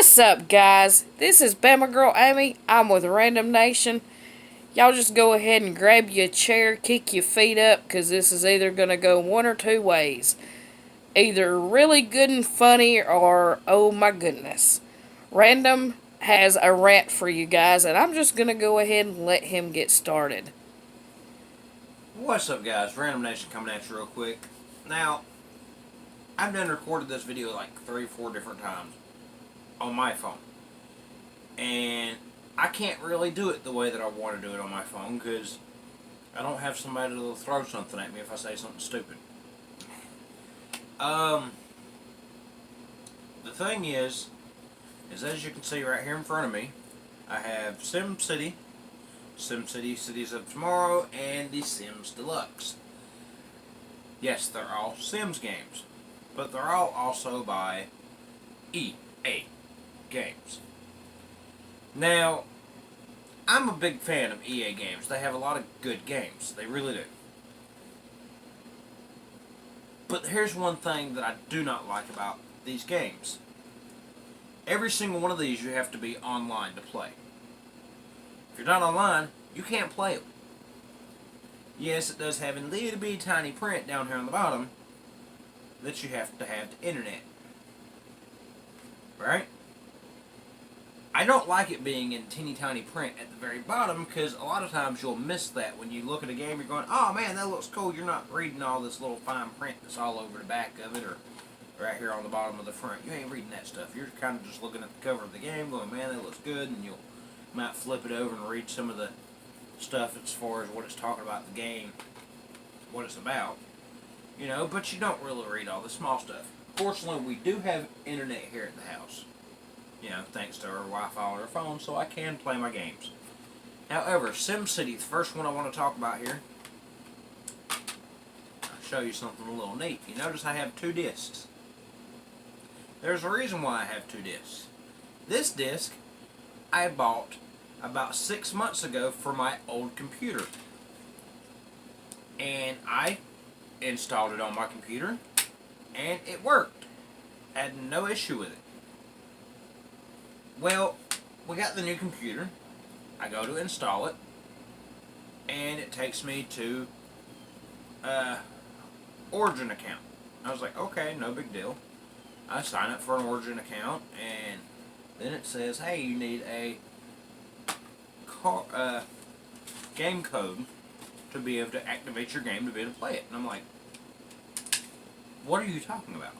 What's up, guys? This is Bama Girl Amy. I'm with Random Nation. Y'all just go ahead and grab you a chair, kick your feet up, because this is either going to go one or two ways. Either really good and funny, or oh my goodness. Random has a rant for you guys, and I'm just going to go ahead and let him get started. What's up, guys? Random Nation coming at you real quick. Now, I've done recorded this video like 3 or 4 different times on my phone, and I can't really do it the way that I want to do it on my phone because I don't have somebody that'll throw something at me if I say something stupid. The thing is as you can see right here in front of me, I have SimCity, SimCity Cities of Tomorrow, and the Sims Deluxe. Yes, they're all Sims games, but they're all also by EA Games. Now, I'm a big fan of EA Games. They have a lot of good games. They really do. But here's one thing that I do not like about these games. Every single one of these you have to be online to play. If you're not online, you can't play them. Yes, it does have a little bitty tiny print down here on the bottom that you have to have the internet. Right? I don't like it being in teeny tiny print at the very bottom because a lot of times you'll miss that when you look at a game. You're going, oh man, that looks cool. You're not reading all this little fine print that's all over the back of it or right here on the bottom of the front. You ain't reading that stuff. You're kind of just looking at the cover of the game going, man, that looks good, and you might flip it over and read some of the stuff as far as what it's talking about the game, what it's about. You know, but you don't really read all the small stuff. Fortunately, we do have internet here at the house. You know, thanks to our Wi-Fi on our phone, so I can play my games. However, SimCity, the first one I want to talk about here, I'll show you something a little neat. You notice I have 2 discs. There's a reason why I have 2 discs. This disc I bought about 6 months ago for my old computer. And I installed it on my computer, and it worked. Had no issue with it. Well, we got the new computer. I go to install it, and it takes me to Origin account. I was like, okay, no big deal. I sign up for an Origin account, and then it says, hey, you need a game code to be able to activate your game to be able to play it. And I'm like, what are you talking about?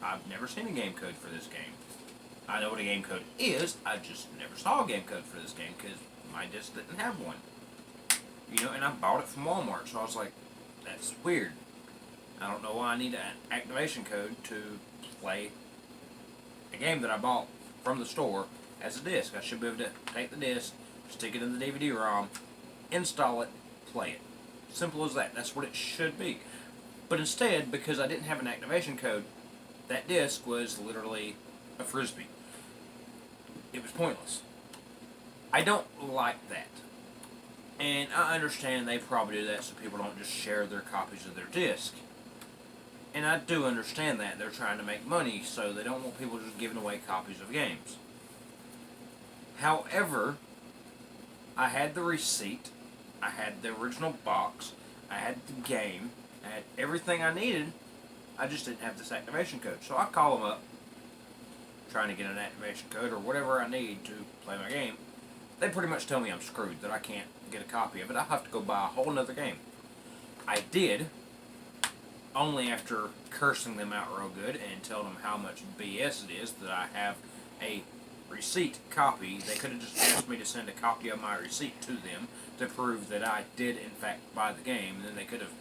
I've never seen a game code for this game. I know what a game code is, I just never saw a game code for this game because my disc didn't have one. You know, and I bought it from Walmart, so I was like, that's weird. I don't know why I need an activation code to play a game that I bought from the store as a disc. I should be able to take the disc, stick it in the DVD-ROM, install it, play it. Simple as that. That's what it should be. But instead, because I didn't have an activation code, that disc was literally a frisbee. It was pointless. I don't like that. And I understand they probably do that so people don't just share their copies of their disc. And I do understand that. They're trying to make money, so they don't want people just giving away copies of games. However, I had the receipt, I had the original box, I had the game, I had everything I needed. I just didn't have this activation code. So I call them up, trying to get an activation code or whatever I need to play my game. They pretty much tell me I'm screwed, that I can't get a copy of it. I'll have to go buy a whole nother game. I did, only after cursing them out real good and telling them how much BS it is that I have a receipt copy. They could have just asked me to send a copy of my receipt to them to prove that I did in fact buy the game, and then they could have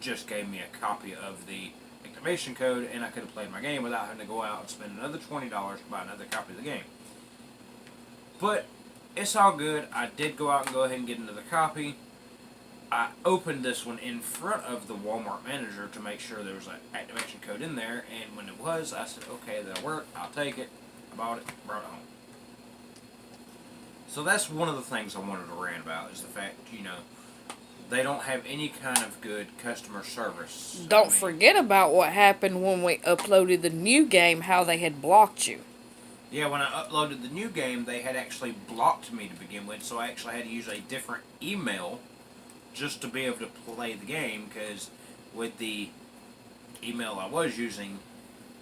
just gave me a copy of the activation code, and I could have played my game without having to go out and spend another $20 to buy another copy of the game. But it's all good. I did go out and go ahead and get another copy. I opened this one in front of the Walmart manager to make sure there was an activation code in there, and when it was, I said, okay, that'll work, I'll take it. I bought it, brought it home. So that's one of the things I wanted to rant about, is the fact, you know, they don't have any kind of good customer service. Don't forget about what happened when we uploaded the new game, how they had blocked you. Yeah, when I uploaded the new game, they had actually blocked me to begin with, so I actually had to use a different email just to be able to play the game, because with the email I was using,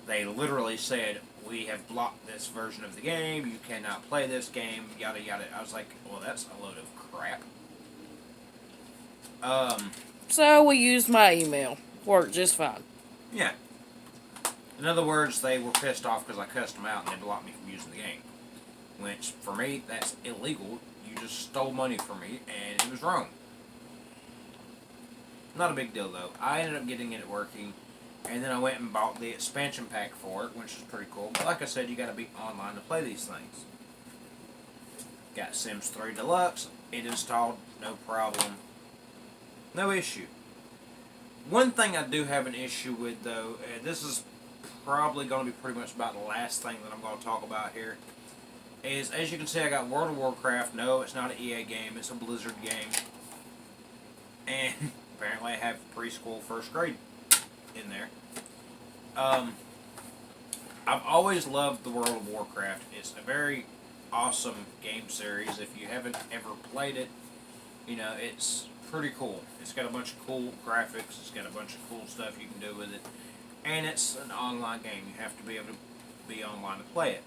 they literally said, we have blocked this version of the game, you cannot play this game, yada yada. I was like, well, that's a load of crap. Um, So we used my email. Worked just fine. yeah. In other words, they were pissed off because I cussed them out and they blocked me from using the game. Which, for me, that's illegal. You just stole money from me and it was wrong. Not a big deal, though. I ended up getting it working, and then I went and bought the expansion pack for it, which is pretty cool. But like I said, you gotta be online to play these things. Got Sims 3 Deluxe. It installed, no problem. No issue. One thing I do have an issue with, though, and this is probably going to be pretty much about the last thing that I'm going to talk about here, is, as you can see, I got World of Warcraft. No, it's not an EA game. It's a Blizzard game. And apparently I have preschool, first grade in there. I've always loved the World of Warcraft. It's a very awesome game series. If you haven't ever played it, you know, it's pretty cool. It's got a bunch of cool graphics. It's got a bunch of cool stuff you can do with it. And it's an online game. You have to be able to be online to play it.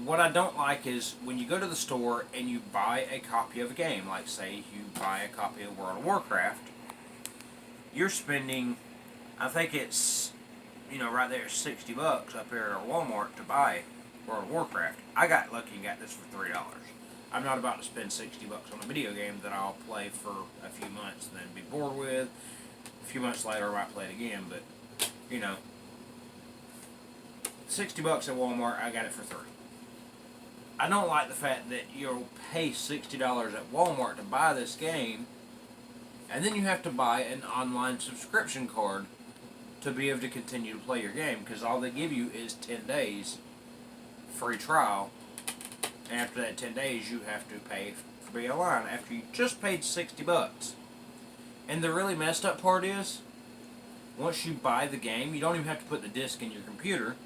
What I don't like is when you go to the store and you buy a copy of a game, like say you buy a copy of World of Warcraft, you're spending, I think it's, you know, right there, $60 up here at our Walmart to buy World of Warcraft. I got lucky and got this for $3. I'm not about to spend $60 on a video game that I'll play for a few months and then be bored with. A few months later, I might play it again, but, you know, $60 at Walmart, I got it for $3. I don't like the fact that you'll pay $60 at Walmart to buy this game, and then you have to buy an online subscription card to be able to continue to play your game, because all they give you is 10 days free trial, and after that 10 days you have to pay to be online after you just paid $60. And the really messed up part is, once you buy the game, you don't even have to put the disc in your computer.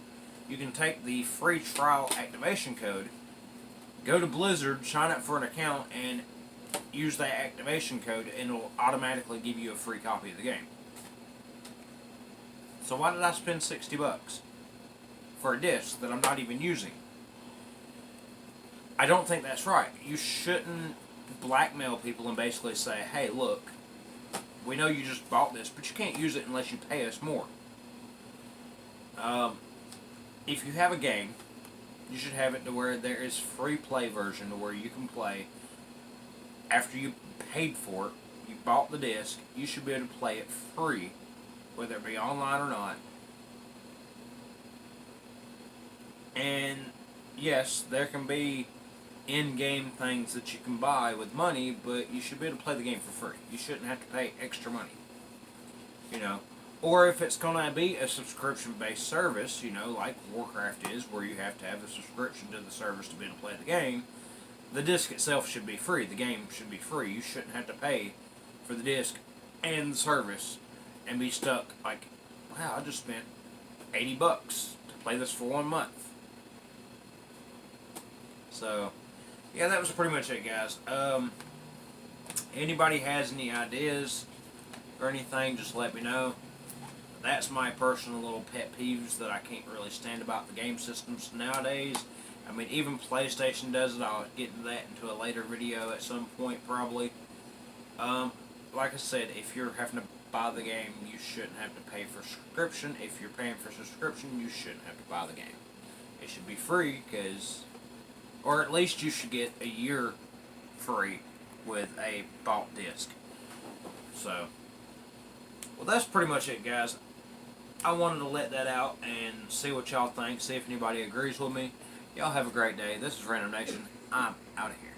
You can take the free trial activation code, go to Blizzard, sign up for an account, and use that activation code, and it'll automatically give you a free copy of the game. So why did I spend $60 for a disc that I'm not even using? I don't think that's right. You shouldn't blackmail people and basically say, hey, look, we know you just bought this, but you can't use it unless you pay us more. If you have a game, you should have it to where there is free play version to where you can play after you paid for it, you bought the disc, you should be able to play it free, whether it be online or not. And yes, there can be in-game things that you can buy with money, but you should be able to play the game for free. You shouldn't have to pay extra money. You know, or if it's going to be a subscription-based service, you know, like Warcraft is, where you have to have a subscription to the service to be able to play the game, the disc itself should be free. The game should be free. You shouldn't have to pay for the disc and the service and be stuck like, wow, I just spent $80 to play this for 1 month. So, yeah, that was pretty much it, guys. Anybody has any ideas or anything, just let me know. That's my personal little pet peeves that I can't really stand about the game systems nowadays. I mean, even PlayStation does it. I'll get into that into a later video at some point, probably. Like I said, if you're having to buy the game, you shouldn't have to pay for subscription. If you're paying for subscription, you shouldn't have to buy the game. It should be free, or at least you should get a year free with a bought disc. So, well, that's pretty much it, guys. I wanted to let that out and see what y'all think, see if anybody agrees with me. Y'all have a great day. This is Random Nation. I'm out of here.